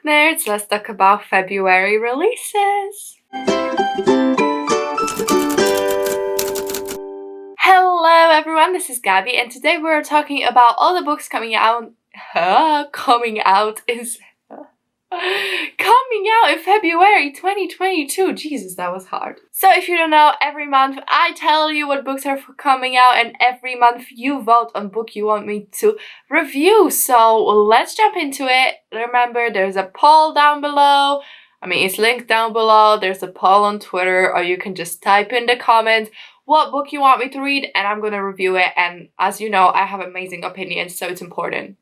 nerds, let's talk about February releases. Hello everyone, this is Gabby, and today we're talking about all the books coming out in February 2022. Jesus, that was hard. So if you don't know, every month I tell you what books are coming out, and every month you vote on book you want me to review. So let's jump into it. Remember, there's a poll down below. It's linked down below. There's a poll on Twitter, or you can just type in the comments what book you want me to read, and I'm gonna review it. And as you know, I have amazing opinions, so it's important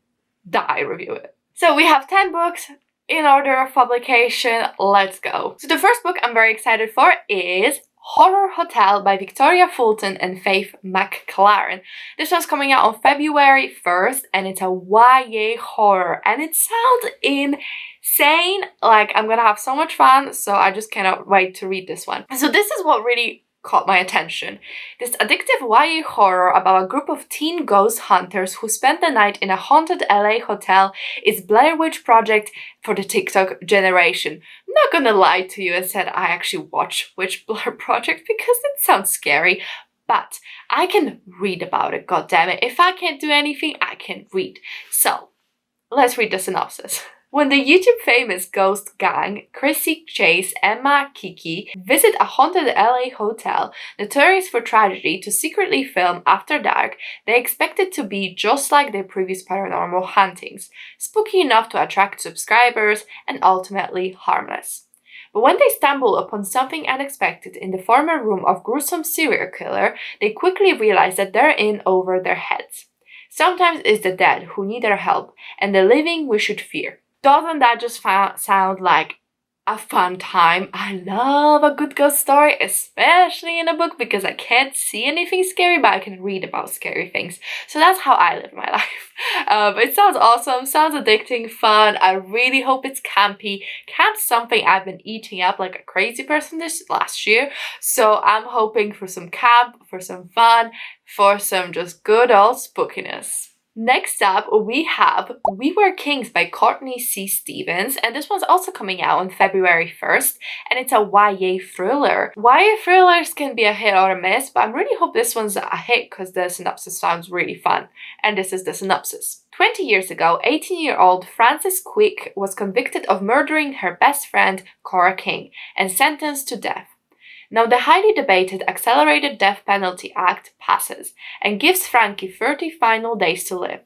that I review it. So we have 10 books in order of publication. Let's go. So the first book I'm very excited for is Horror Hotel by Victoria Fulton and Faith McClaren. This one's coming out on February 1st, and it's a YA horror, and it sounds insane. Like, I'm gonna have so much fun, so I just cannot wait to read this one. So this is what really caught my attention. This addictive YA horror about a group of teen ghost hunters who spend the night in a haunted LA hotel is Blair Witch Project for the TikTok generation. I'm not gonna lie to you and said I actually watch Witch Blair Project because it sounds scary, but I can read about it, goddammit. If I can't do anything, I can read. So let's read the synopsis. When the YouTube famous ghost gang, Chrissy, Chase, Emma, Kiki, visit a haunted LA hotel notorious for tragedy to secretly film after dark, they expect it to be just like their previous paranormal hauntings, spooky enough to attract subscribers and ultimately harmless. But when they stumble upon something unexpected in the former room of gruesome serial killer, they quickly realize that they're in over their heads. Sometimes it's the dead who need our help, and the living we should fear. Doesn't that just sound like a fun time? I love a good ghost story, especially in a book, because I can't see anything scary, but I can read about scary things. So that's how I live my life. It sounds awesome, sounds addicting, fun. I really hope it's campy. Camp's something I've been eating up like a crazy person this last year. So I'm hoping for some camp, for some fun, for some just good old spookiness. Next up, we have We Were Kings by Courtney C. Stevens, and this one's also coming out on February 1st, and it's a YA thriller. YA thrillers can be a hit or a miss, but I really hope this one's a hit because the synopsis sounds really fun. And this is the synopsis. 20 years ago, 18-year-old Frances Quick was convicted of murdering her best friend, Cora King, and sentenced to death. Now, the highly debated Accelerated Death Penalty Act passes and gives Frankie 30 final days to live.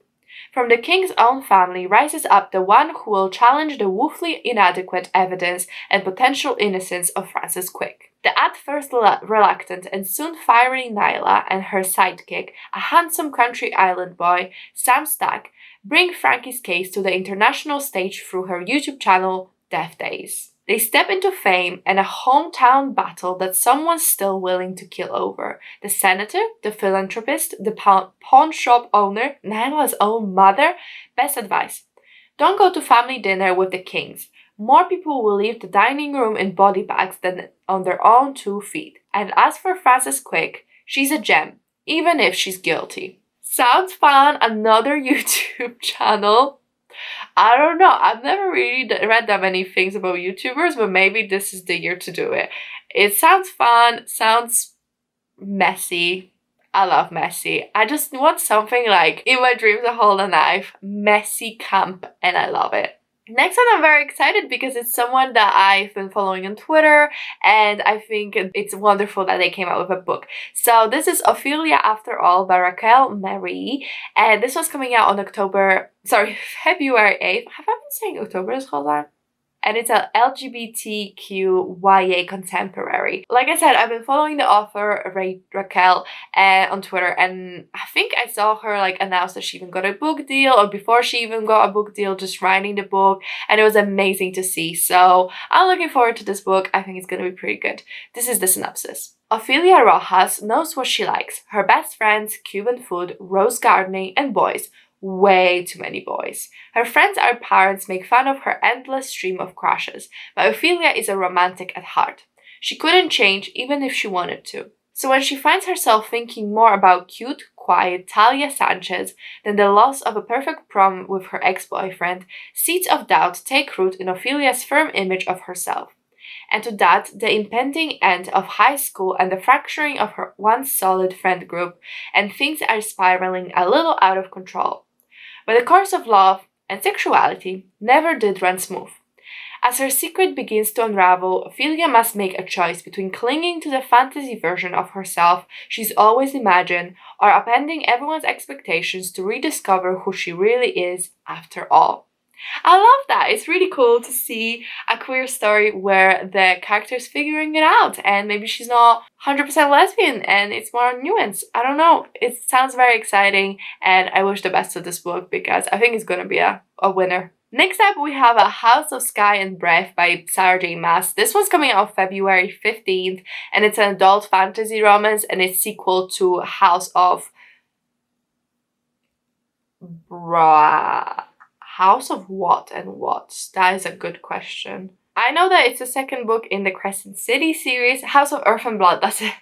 From the king's own family rises up the one who will challenge the woefully inadequate evidence and potential innocence of Frances Quick. The at first reluctant and soon fiery Nyla and her sidekick, a handsome country island boy, Sam Stack, bring Frankie's case to the international stage through her YouTube channel, Death Days. They step into fame and a hometown battle that someone's still willing to kill over. The senator, the philanthropist, the pawn shop owner, Nyla's own mother. Best advice: don't go to family dinner with the Kings. More people will leave the dining room in body bags than on their own 2 feet. And as for Frances Quick, she's a gem, even if she's guilty. Sounds fun, another YouTube channel. I don't know, I've never really read that many things about YouTubers, but maybe this is the year to do it. It sounds fun, sounds messy. I love messy. I just want something like In My Dreams I Hold a Knife, messy camp, and I love it. Next one, I'm very excited because it's someone that I've been following on Twitter, and I think it's wonderful that they came out with a book. So this is Ophelia After All by Racquel Marie, and this one's coming out on February 8th. Have I been saying October this whole time? And it's a LGBTQ YA contemporary. Like I said, I've been following the author Racquel on Twitter, and I think I saw her announce that she even got a book deal, or before she even got a book deal, just writing the book, and it was amazing to see. So I'm looking forward to this book. I think it's gonna be pretty good. This is the synopsis. Ophelia Rojas knows what she likes: her best friends, Cuban food, rose gardening, and boys. Way too many boys. Her friends and parents make fun of her endless stream of crushes, but Ophelia is a romantic at heart. She couldn't change even if she wanted to. So when she finds herself thinking more about cute, quiet Talia Sanchez than the loss of a perfect prom with her ex-boyfriend, seeds of doubt take root in Ophelia's firm image of herself. And to that, the impending end of high school and the fracturing of her once solid friend group, and things are spiraling a little out of control. But the course of love and sexuality never did run smooth. As her secret begins to unravel, Ophelia must make a choice between clinging to the fantasy version of herself she's always imagined or upending everyone's expectations to rediscover who she really is after all. I love that. It's really cool to see a queer story where the character's figuring it out and maybe she's not 100% lesbian and it's more nuanced. I don't know. It sounds very exciting and I wish the best of this book because I think it's going to be a winner. Next up, we have A House of Sky and Breath by Sarah J. Maas. This one's coming out February 15th, and it's an adult fantasy romance, and it's sequel to House of House of what and what? That is a good question. I know that it's the second book in the Crescent City series. House of Earth and Blood, that's it.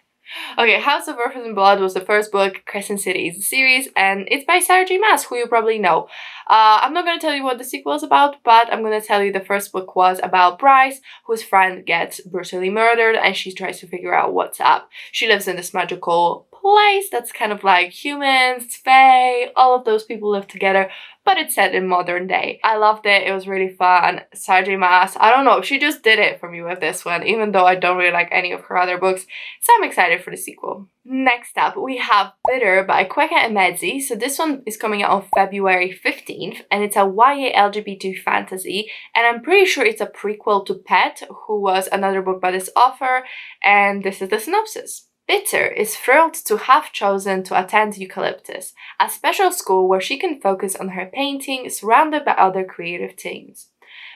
Okay, House of Earth and Blood was the first book, Crescent City is the series, and it's by Sarah J. Maas, who you probably know. I'm not going to tell you what the sequel is about, but I'm going to tell you the first book was about Bryce, whose friend gets brutally murdered, and she tries to figure out what's up. She lives in this magical place that's kind of like humans, fae, all of those people live together, but it's set in modern day. I loved it. It was really fun. Sarah J. Maas, I don't know, she just did it for me with this one, even though I don't really like any of her other books, so I'm excited for the sequel. Next up, we have Bitter by Akwaeke and Emezi. So this one is coming out on February 15th, and it's a YA LGBT fantasy, and I'm pretty sure it's a prequel to Pet, who was another book by this author, and this is the synopsis. Bitter is thrilled to have chosen to attend Eucalyptus, a special school where she can focus on her painting surrounded by other creative teens.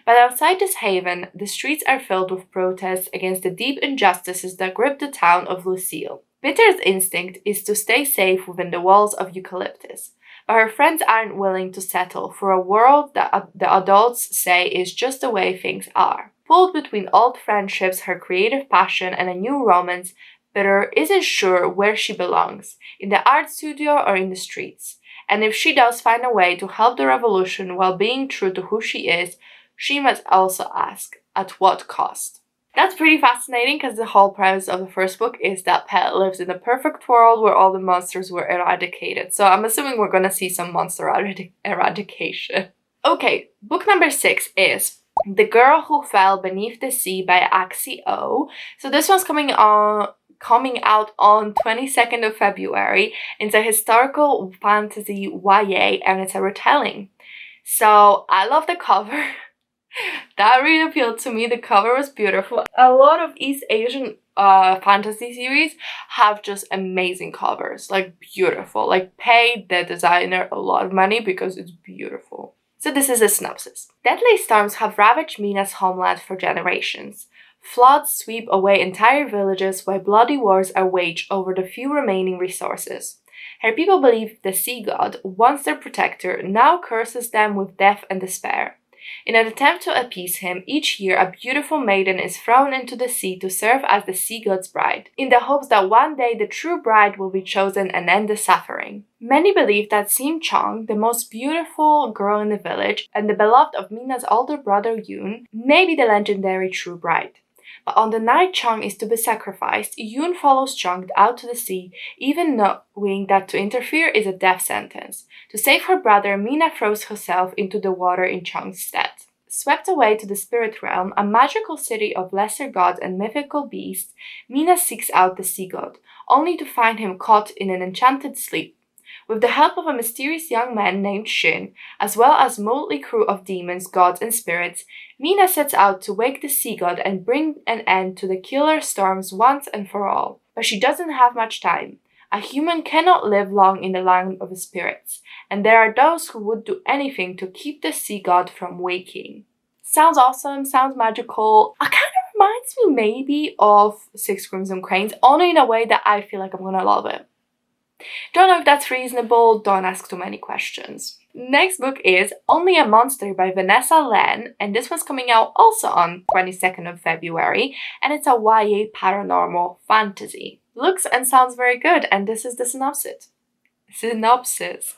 But outside this haven, the streets are filled with protests against the deep injustices that grip the town of Lucille. Bitter's instinct is to stay safe within the walls of Eucalyptus, but her friends aren't willing to settle for a world that the adults say is just the way things are. Pulled between old friendships, her creative passion, and a new romance, Bitter isn't sure where she belongs, in the art studio or in the streets. And if she does find a way to help the revolution while being true to who she is, she must also ask, at what cost? That's pretty fascinating because the whole premise of the first book is that Pet lives in a perfect world where all the monsters were eradicated. So I'm assuming we're going to see some monster eradication. Okay, book number 6 is The Girl Who Fell Beneath the Sea by Axie. So this one's coming out on 22nd of February. It's a historical fantasy YA and it's a retelling. So I love the cover. That really appealed to me. The cover was beautiful. A lot of East Asian fantasy series have just amazing covers, like beautiful. Like pay the designer a lot of money because it's beautiful. So this is a synopsis. Deadly storms have ravaged Mina's homeland for generations. Floods sweep away entire villages while bloody wars are waged over the few remaining resources. Her people believe the sea god, once their protector, now curses them with death and despair. In an attempt to appease him, each year a beautiful maiden is thrown into the sea to serve as the sea god's bride, in the hopes that one day the true bride will be chosen and end the suffering. Many believe that Sim Chong, the most beautiful girl in the village and the beloved of Mina's older brother Yoon, may be the legendary true bride. But on the night Chong is to be sacrificed, Yoon follows Chong out to the sea, even knowing that to interfere is a death sentence. To save her brother, Mina throws herself into the water in Chong's stead. Swept away to the spirit realm, a magical city of lesser gods and mythical beasts, Mina seeks out the sea god, only to find him caught in an enchanted sleep. With the help of a mysterious young man named Shin, as well as a motley crew of demons, gods, and spirits, Mina sets out to wake the sea god and bring an end to the killer storms once and for all. But she doesn't have much time. A human cannot live long in the land of the spirits, and there are those who would do anything to keep the sea god from waking. Sounds awesome, sounds magical. It kind of reminds me maybe of Six Crimson Cranes, only in a way that I feel like I'm gonna love it. Don't know if that's reasonable, don't ask too many questions. Next book is Only a Monster by Vanessa Len, and this one's coming out also on 22nd of February, and it's a YA paranormal fantasy. Looks and sounds very good, and this is the synopsis.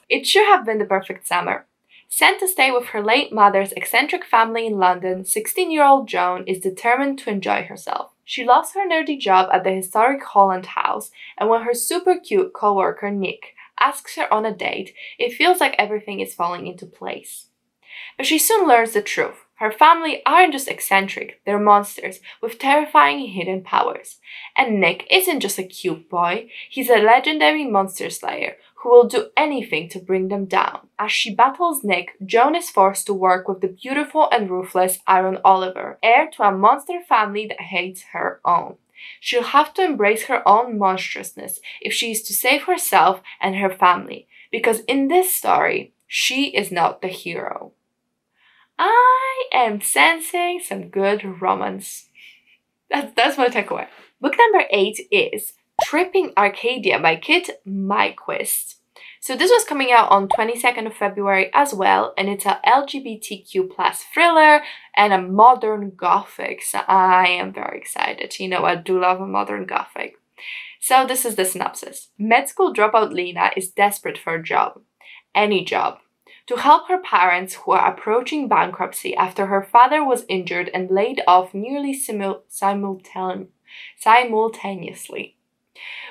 It should have been the perfect summer. Sent to stay with her late mother's eccentric family in London, 16-year-old Joan is determined to enjoy herself. She loves her nerdy job at the historic Holland House, and when her super cute co-worker Nick asks her on a date, it feels like everything is falling into place. But she soon learns the truth. Her family aren't just eccentric, they're monsters with terrifying hidden powers. And Nick isn't just a cute boy, he's a legendary monster slayer who will do anything to bring them down. As she battles Nick, Joan is forced to work with the beautiful and ruthless Aaron Oliver, heir to a monster family that hates her own. She'll have to embrace her own monstrousness if she is to save herself and her family, because in this story, she is not the hero. I am sensing some good romance. That's my takeaway. Book number 8 is Tripping Arcadia by Kit Mayquist. So this was coming out on 22nd of February as well, and it's a LGBTQ plus thriller and a modern gothic. So I am very excited. You know, I do love a modern gothic. So this is the synopsis. Med school dropout Lena is desperate for a job. Any job. To help her parents who are approaching bankruptcy after her father was injured and laid off nearly simultaneously.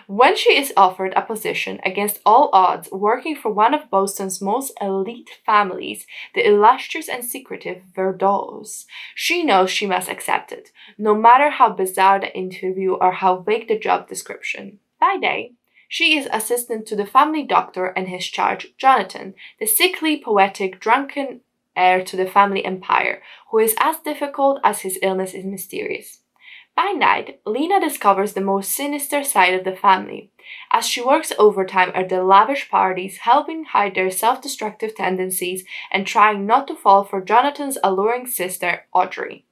When she is offered a position against all odds working for one of Boston's most elite families, the illustrious and secretive Verdoes, she knows she must accept it, no matter how bizarre the interview or how vague the job description. By day, she is assistant to the family doctor and his charge, Jonathan, the sickly, poetic, drunken heir to the family empire, who is as difficult as his illness is mysterious. By night, Lena discovers the most sinister side of the family, as she works overtime at the lavish parties, helping hide their self-destructive tendencies and trying not to fall for Jonathan's alluring sister, Audrey.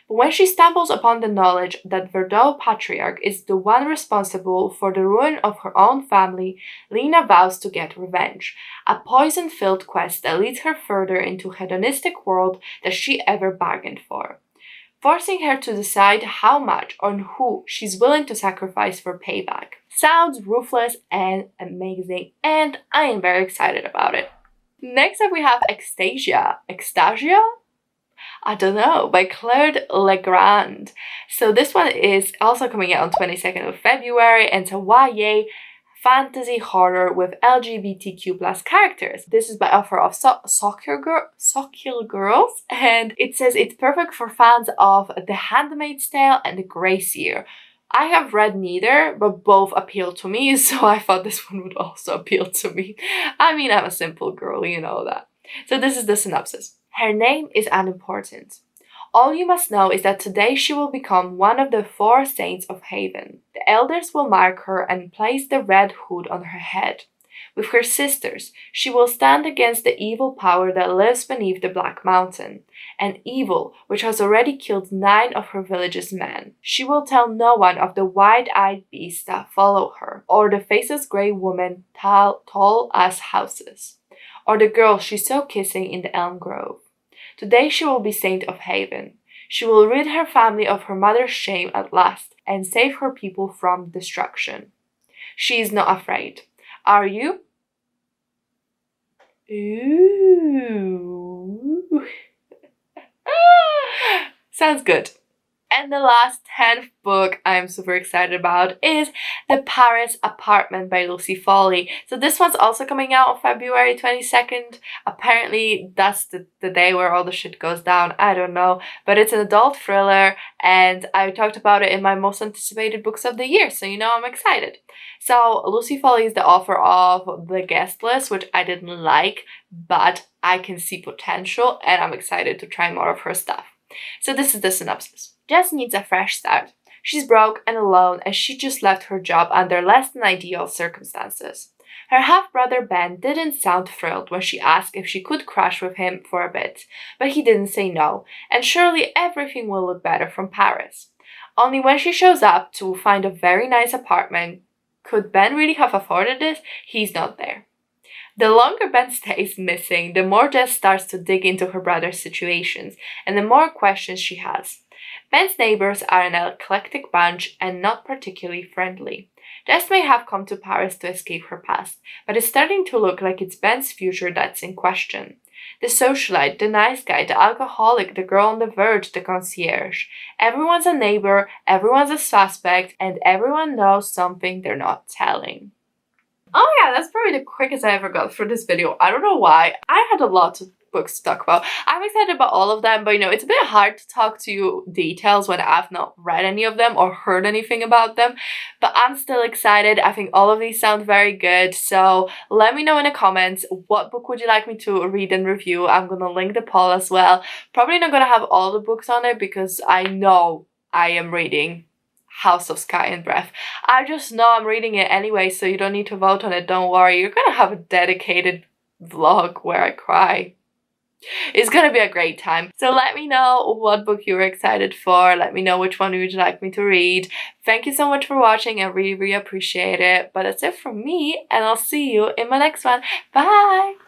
But when she stumbles upon the knowledge that Verdot patriarch is the one responsible for the ruin of her own family, Lena vows to get revenge, a poison-filled quest that leads her further into a hedonistic world that she ever bargained for, forcing her to decide how much or who she's willing to sacrifice for payback. Sounds ruthless and amazing, and I am very excited about it. Next up we have Extasia. Extasia? I don't know, by Claire Legrand. So this one is also coming out on 22nd of February, and it's a YA fantasy horror with LGBTQ plus characters. This is by author of Soccer Girls, and it says it's perfect for fans of The Handmaid's Tale and The Gracier. I have read neither, but both appeal to me, so I thought this one would also appeal to me. I mean, I'm a simple girl, you know that. So this is the synopsis. Her name is unimportant. All you must know is that today she will become one of the 4 saints of Haven. The elders will mark her and place the red hood on her head. With her sisters, she will stand against the evil power that lives beneath the Black Mountain, an evil which has already killed 9 of her village's men. She will tell no one of the wide-eyed beasts that follow her, or the faceless grey woman tall as houses, or the girl she saw kissing in the elm grove. Today she will be Saint of Haven. She will rid her family of her mother's shame at last and save her people from destruction. She is not afraid. Are you? Ooh. Sounds good. And the last 10th book I'm super excited about is The Paris Apartment by Lucy Foley. So this one's also coming out on February 22nd. Apparently that's the day where all the shit goes down. I don't know. But it's an adult thriller, and I talked about it in my most anticipated books of the year. So you know I'm excited. So Lucy Foley is the author of The Guest List, which I didn't like, but I can see potential, and I'm excited to try more of her stuff. So this is the synopsis. Jess needs a fresh start. She's broke and alone, and she just left her job under less than ideal circumstances. Her half-brother Ben didn't sound thrilled when she asked if she could crash with him for a bit, but he didn't say no, and surely everything will look better from Paris. Only when she shows up to find a very nice apartment, could Ben really have afforded this? He's not there. The longer Ben stays missing, the more Jess starts to dig into her brother's situations, and the more questions she has. Ben's neighbors are an eclectic bunch and not particularly friendly. Jess may have come to Paris to escape her past, but it's starting to look like it's Ben's future that's in question. The socialite, the nice guy, the alcoholic, the girl on the verge, the concierge. Everyone's a neighbor, everyone's a suspect, and everyone knows something they're not telling. Oh my god, that's probably the quickest I ever got for this video. I don't know why. I had a lot of books to talk about. I'm excited about all of them, but you know, it's a bit hard to talk to you details when I've not read any of them or heard anything about them. But I'm still excited. I think all of these sound very good. So let me know in the comments, what book would you like me to read and review? I'm gonna link the poll as well. Probably not gonna have all the books on it because I know I am reading House of Sky and Breath. I just know I'm reading it anyway, so you don't need to vote on it. Don't worry. You're gonna have a dedicated vlog where I cry. It's gonna be a great time. So let me know what book you're excited for. Let me know which one would you like me to read. Thank you so much for watching. I really, really appreciate it. But that's it from me, and I'll see you in my next one. Bye!